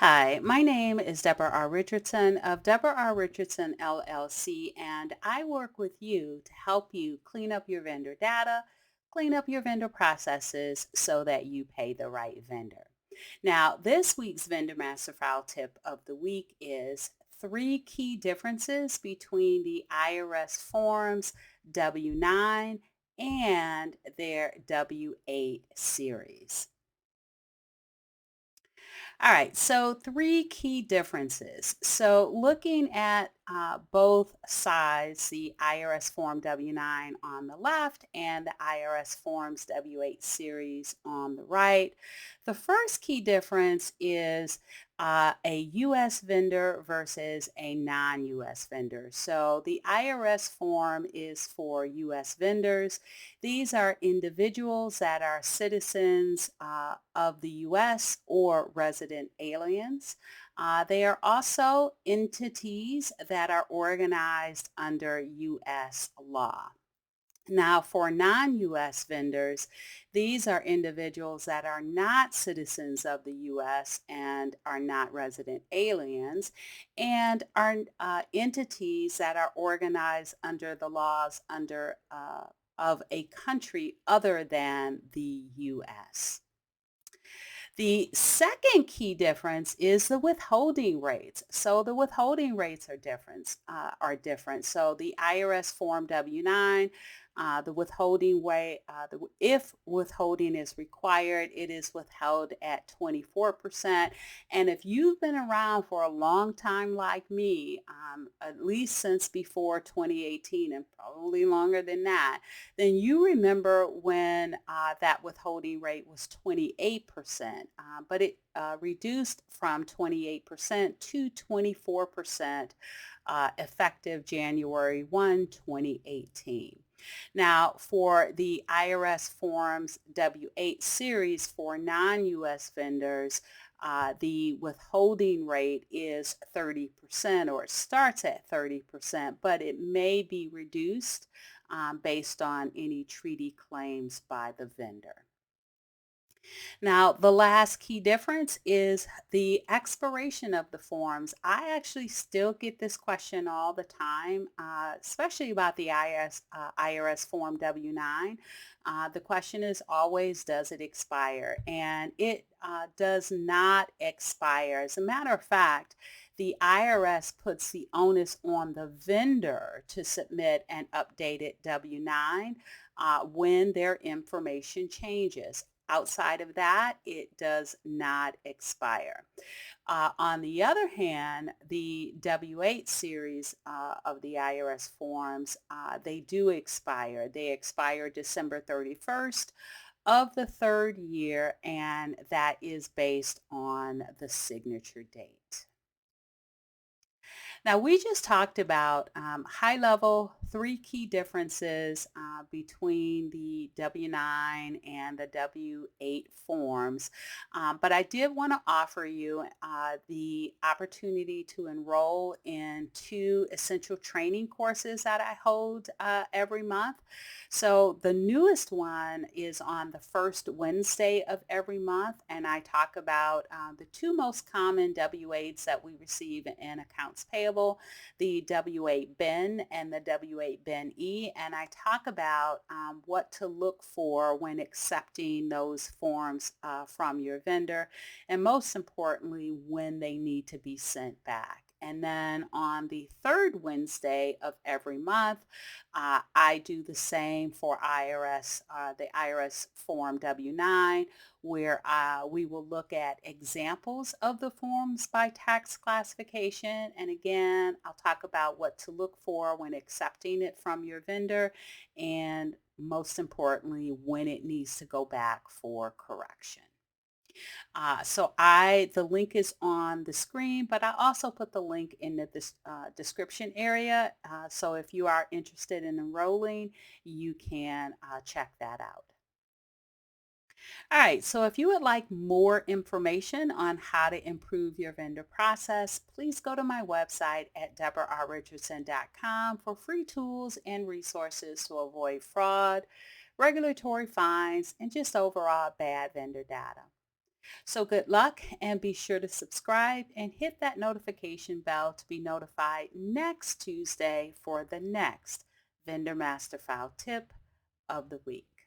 Hi, my name is Debra R. Richardson of Debra R. Richardson LLC, and I work with you to help you clean up your vendor data, clean up your vendor processes so that you pay the right vendor. Now, this week's Vendor Master File tip of the week is three key differences between the IRS forms W-9 and their W-8 series. All right, so three key differences. So looking at both sides, the IRS Form W-9 on the left and the IRS Forms W-8 series on the right, the first key difference is a U.S. vendor versus a non-U.S. vendor. So the IRS form is for U.S. vendors. These are individuals that are citizens of the U.S. or resident aliens. They are also entities that are organized under U.S. law. Now, for non-U.S. vendors, these are individuals that are not citizens of the U.S. and are not resident aliens and are entities that are organized under the laws of a country other than the U.S. The second key difference is the withholding rates. So the withholding rates are different. So the IRS Form W-9, the withholding rate, if withholding is required, it is withheld at 24%. And if you've been around for a long time like me, at least since before 2018 and probably longer than that, then you remember when that withholding rate was 28%, but it reduced from 28% to 24% effective January 1, 2018. Now, for the IRS Forms W-8 series for non-U.S. vendors, the withholding rate is 30% or it starts at 30%, but it may be reduced based on any treaty claims by the vendor. Now, the last key difference is the expiration of the forms. I actually still get this question all the time, especially about the IRS Form W-9. The question is always, does it expire? And it does not expire. As a matter of fact, the IRS puts the onus on the vendor to submit an updated W-9 when their information changes. Outside of that, it does not expire. On the other hand, the W-8 series of the IRS forms, they do expire. They expire December 31st of the third year, and that is based on the signature date. Now, we just talked about high level three key differences between the W-9 and the W-8 forms, but I did want to offer you the opportunity to enroll in two essential training courses that I hold every month. So the newest one is on the first Wednesday of every month, and I talk about the two most common W-8s that we receive in accounts payable, the W-8 BIN and the W-8 BIN E, and I talk about what to look for when accepting those forms from your vendor, and most importantly, when they need to be sent back. And then on the third Wednesday of every month, I do the same for the IRS Form W-9, where we will look at examples of the forms by tax classification. And again, I'll talk about what to look for when accepting it from your vendor, and most importantly, when it needs to go back for correction. The link is on the screen, but I also put the link in the description area. So if you are interested in enrolling, you can check that out. All right, so if you would like more information on how to improve your vendor process, please go to my website at debrarrichardson.com for free tools and resources to avoid fraud, regulatory fines, and just overall bad vendor data. So good luck and be sure to subscribe and hit that notification bell to be notified next Tuesday for the next Vendor Master File tip of the week.